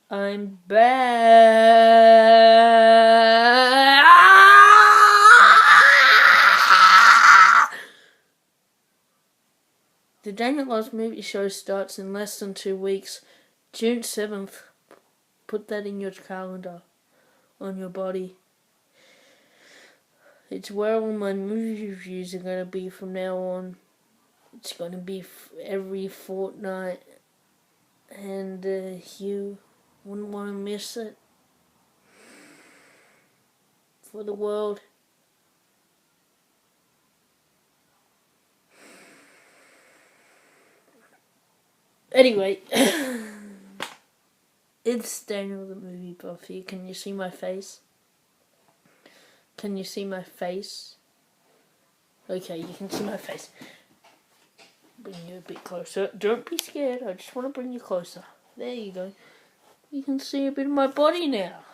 I'm back! The Daniel Loves Movie Show starts in less than 2 weeks. June 7th. Put that in your calendar. On your body. It's where all my movie reviews are going to be from now on. It's going to be every fortnight. And you wouldn't want to miss it. For the world. Anyway, it's Daniel the Movie Buff here. Can you see my face? Can you see my face? Okay, you can see my face. Bring you a bit closer. Don't be scared. I just want to bring you closer. There you go. You can see a bit of my body now.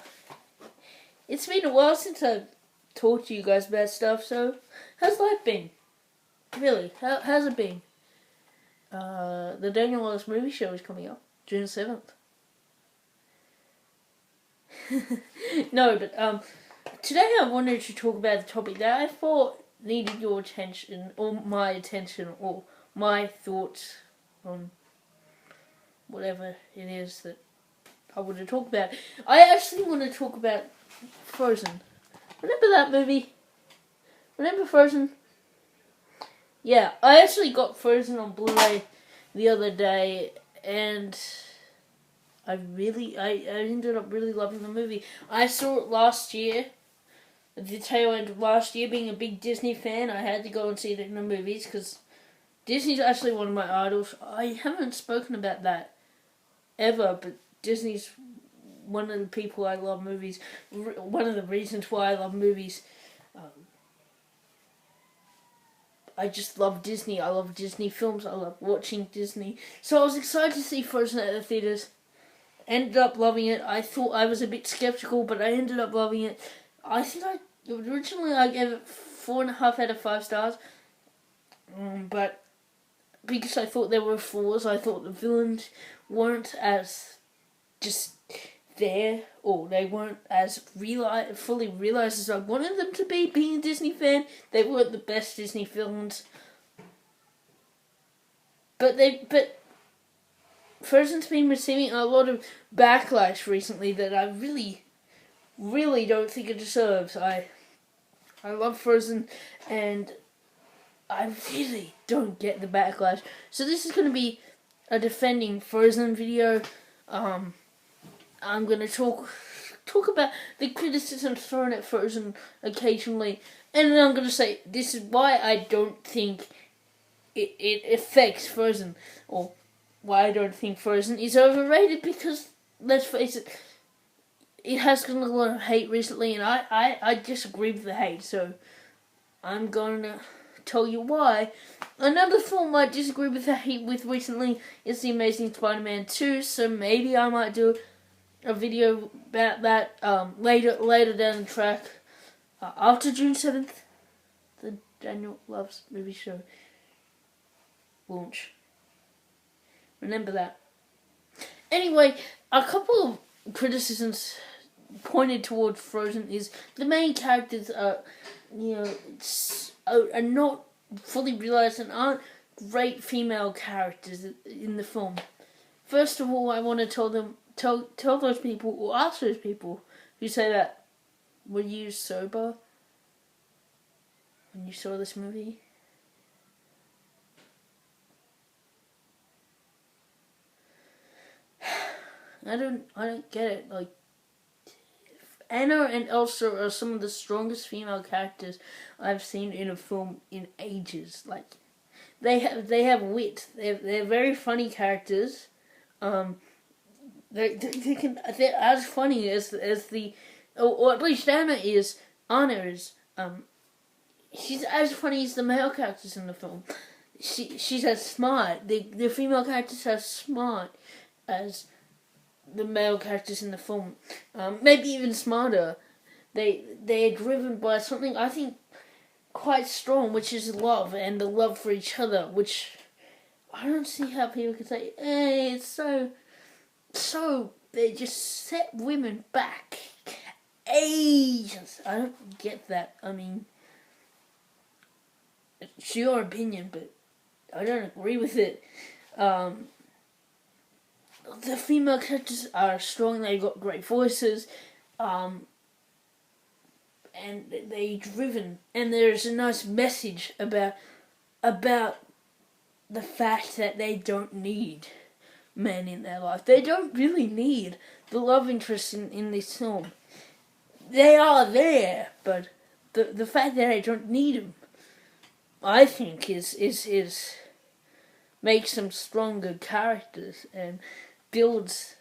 It's been a while since I've talked to you guys about stuff, so how's life been? Really, how's it been? The Daniel Loves Movie Show is coming up, June 7th. No, but today I wanted to talk about the topic that I thought needed your attention, or my attention, or my thoughts on whatever it is that I want to talk about. I actually want to talk about Frozen. Remember that movie? Remember Frozen? Yeah, I actually got Frozen on Blu-ray the other day, and I ended up really loving the movie. I saw it last year, at the tail end of last year. Being a big Disney fan, I had to go and see it in the movies, because Disney's actually one of my idols. I haven't spoken about that ever, but Disney's one of the people I love movies. One of the reasons why I love movies. I just love Disney. I love Disney films. I love watching Disney. So I was excited to see Frozen at the theaters. Ended up loving it. I thought I was a bit skeptical, but I ended up loving it. I think originally I gave it 4.5 out of 5 stars. But because I thought there were flaws, I thought the villains weren't as just there, or they weren't as fully realised as I wanted them to be. Being a Disney fan, they weren't the best Disney villains. But Frozen's been receiving a lot of backlash recently that I really, really don't think it deserves. I love Frozen, and I really don't get the backlash. So this is going to be a defending Frozen video. I'm going to talk about the criticism thrown at Frozen occasionally, and then I'm going to say this is why I don't think it affects Frozen, or why I don't think Frozen is overrated, because, let's face it, it has gotten a lot of hate recently, and I disagree with the hate, so I'm going to tell you why. Another film I disagree with the hate with recently is The Amazing Spider-Man 2, so maybe I might do a video about that later down the track, after June 7th, the Daniel Loves Movie Show launch. Remember that. Anyway, a couple of criticisms pointed towards Frozen is the main characters are not fully realised and aren't great female characters in the film. First of all, I want to tell those people, or ask those people who say that, were you sober when you saw this movie? I don't get it. Like, Anna and Elsa are some of the strongest female characters I've seen in a film in ages. Like, they have wit. They're very funny characters. They're as funny as the, or at least Anna is. She's as funny as the male characters in the film. She's as smart. The female characters are as smart as the male characters in the film. Maybe even smarter. They're driven by something I think quite strong, which is love, and the love for each other, which I don't see how people can say, hey, it's so they just set women back ages. I don't get that. I mean, it's your opinion, but I don't agree with it. The female characters are strong. They've got great voices, and they're driven. And there's a nice message about the fact that they don't need men in their life. They don't really need the love interest in this film. They are there, but the fact that I don't need them, I think, is makes them stronger characters and builds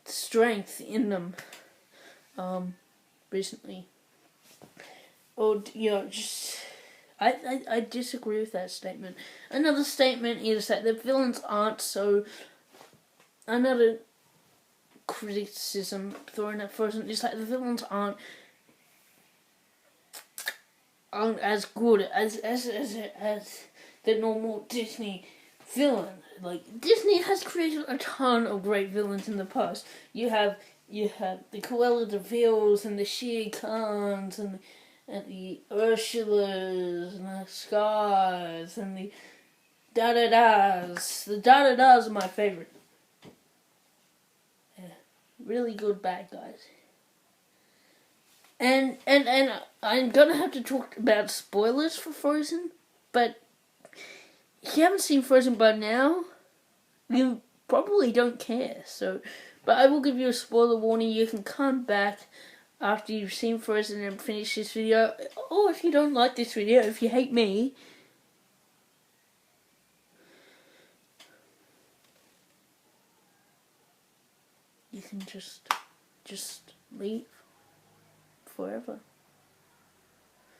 strength in them. Recently, or just I disagree with that statement. Another statement is that the villains aren't so. Another criticism thrown at Frozen is that the villains aren't as good as the normal Disney villain. Like, Disney has created a ton of great villains in the past. You have the Cruella de Vils and the Shere Khans and the Ursulas and the Scars and the Da-Da-Das. The Da-Da-Das are my favorite. Yeah, really good bad guys. And I'm gonna have to talk about spoilers for Frozen, but if you haven't seen Frozen by now, you probably don't care. So, but I will give you a spoiler warning. You can come back after you've seen Frozen and finish this video. Or if you don't like this video, if you hate me, you can just leave forever.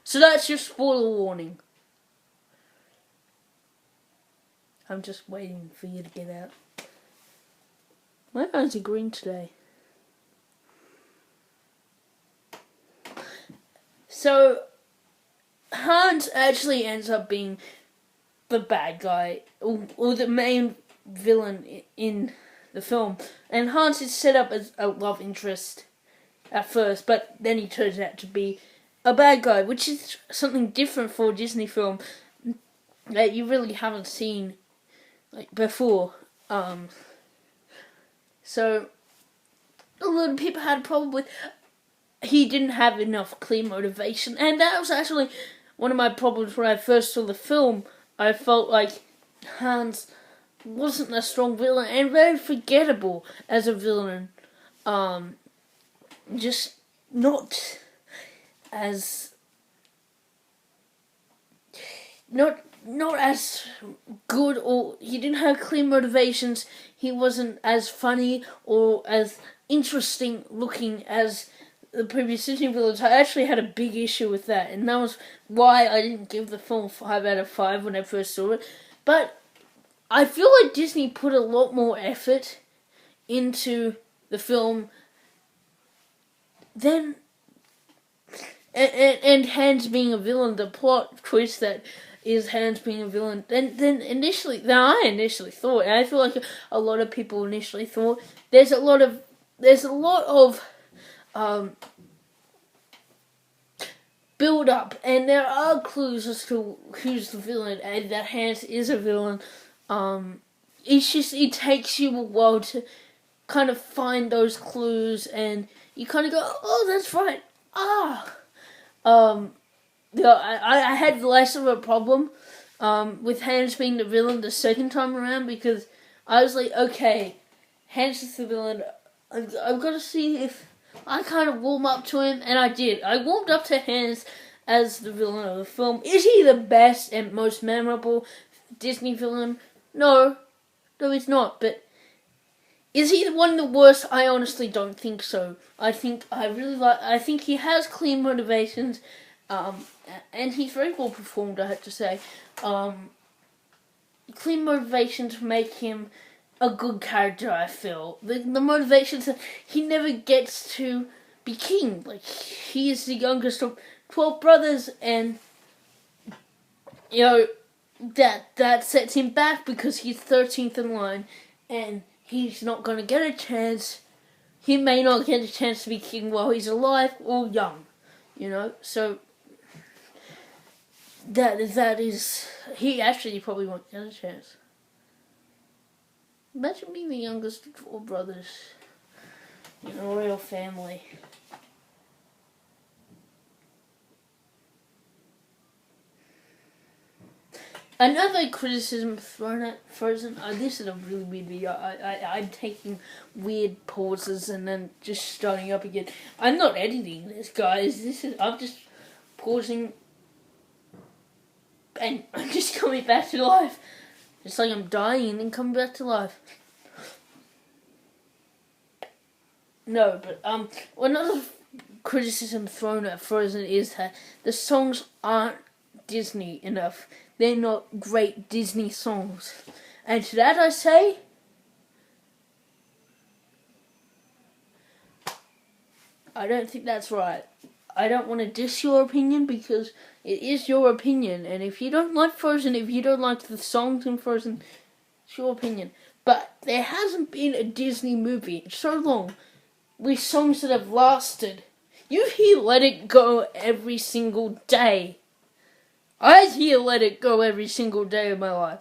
So that's your spoiler warning. I'm just waiting for you to get out. My eyes are green today. So, Hans actually ends up being the bad guy, or the main villain in the film. And Hans is set up as a love interest at first, but then he turns out to be a bad guy, which is something different for a Disney film that you really haven't seen before. So a lot of people had a problem with he didn't have enough clear motivation, and that was actually one of my problems when I first saw the film. I felt like Hans wasn't a strong villain and very forgettable as a villain. Just not as not as good, or he didn't have clear motivations. He wasn't as funny or as interesting looking as the previous Disney villains. I actually had a big issue with that, and that was why I didn't give the film 5 out of 5 when I first saw it. But I feel like Disney put a lot more effort into the film than and Hans being a villain, the plot twist that is Hans being a villain, than I initially thought. And I feel like a lot of people initially thought. There's a lot of build up, and there are clues as to who's the villain and that Hans is a villain. It takes you a while to kind of find those clues, and you kind of go, oh, that's right. I had less of a problem with Hans being the villain the second time around, because I was like, okay, Hans is the villain. I've got to see if I kind of warm up to him, and I did. I warmed up to Hans as the villain of the film. Is he the best and most memorable Disney villain? No, he's not. But is he one of the worst? I honestly don't think so. I think he has clear motivations, and he's very well performed, I have to say. Clear motivations make him a good character, I feel. The motivations that he never gets to be king. Like, he is the youngest of 12 brothers, and that sets him back because he's 13th in line, and he's not going to get a chance. He may not get a chance to be king while he's alive or young, So that is, he actually probably won't get a chance. Imagine being the youngest of 4 brothers in a royal family. Another criticism thrown at Frozen. This is a really weird video. I'm taking weird pauses and then just starting up again. I'm not editing this, guys. I'm just pausing and I'm just coming back to life. It's like I'm dying and then coming back to life. No, but another criticism thrown at Frozen is that the songs aren't Disney enough. They're not great Disney songs. And to that I say, I don't think that's right. I don't want to diss your opinion because it is your opinion. And if you don't like Frozen, if you don't like the songs in Frozen, it's your opinion. But there hasn't been a Disney movie in so long with songs that have lasted. You hear Let It Go every single day. I hear Let It Go every single day of my life.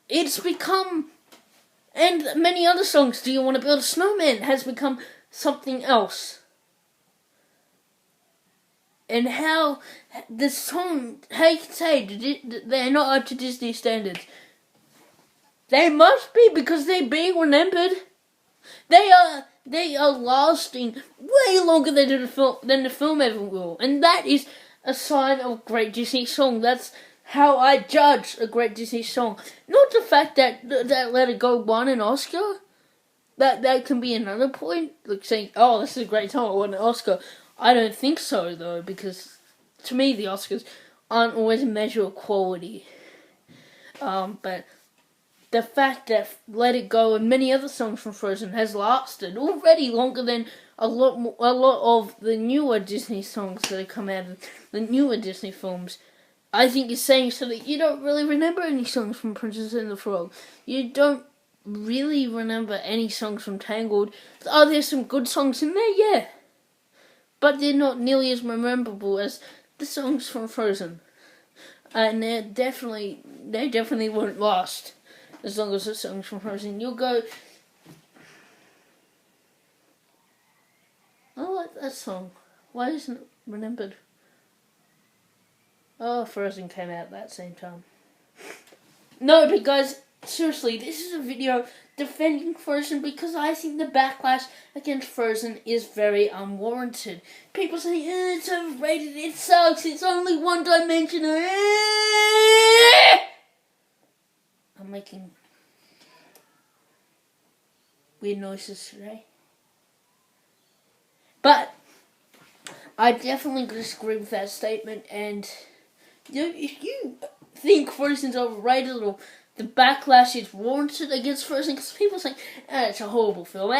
It's become, and many other songs, Do You Want to Build a Snowman, has become something else. And how the song, how you can say they're not up to Disney standards. They must be, because they're being remembered. They are lasting way longer than the film ever will. And that is a sign of a great Disney song. That's how I judge a great Disney song. Not the fact that Let It Go won an Oscar. That can be another point. Like saying, oh, this is a great song, I won an Oscar. I don't think so, though, because to me the Oscars aren't always a measure of quality. But the fact that Let It Go and many other songs from Frozen has lasted already longer than a lot of the newer Disney songs that have come out of the newer Disney films, I think is saying so that you don't really remember any songs from Princess and the Frog. You don't really remember any songs from Tangled. Oh, there's some good songs in there, yeah. But they're not nearly as memorable as the songs from Frozen. And they definitely won't last as long as the songs from Frozen. You'll go, I like that song. Why isn't it remembered? Oh, Frozen came out at that same time. No, but guys, seriously, this is a video defending Frozen because I think the backlash against Frozen is very unwarranted. People say, it's overrated, it sucks, it's only one-dimensional. I'm making weird noises today. But I definitely disagree with that statement, and if you think Frozen's overrated or the backlash is warranted against Frozen, because people say, it's a horrible film.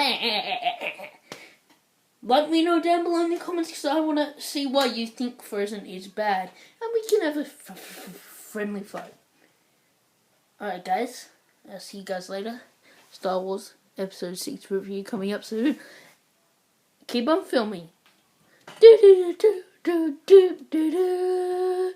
Let me know down below in the comments, because I want to see why you think Frozen is bad, and we can have a friendly fight. Alright guys, I'll see you guys later. Star Wars Episode 6 review coming up soon. Keep on filming. Do do do do do do do.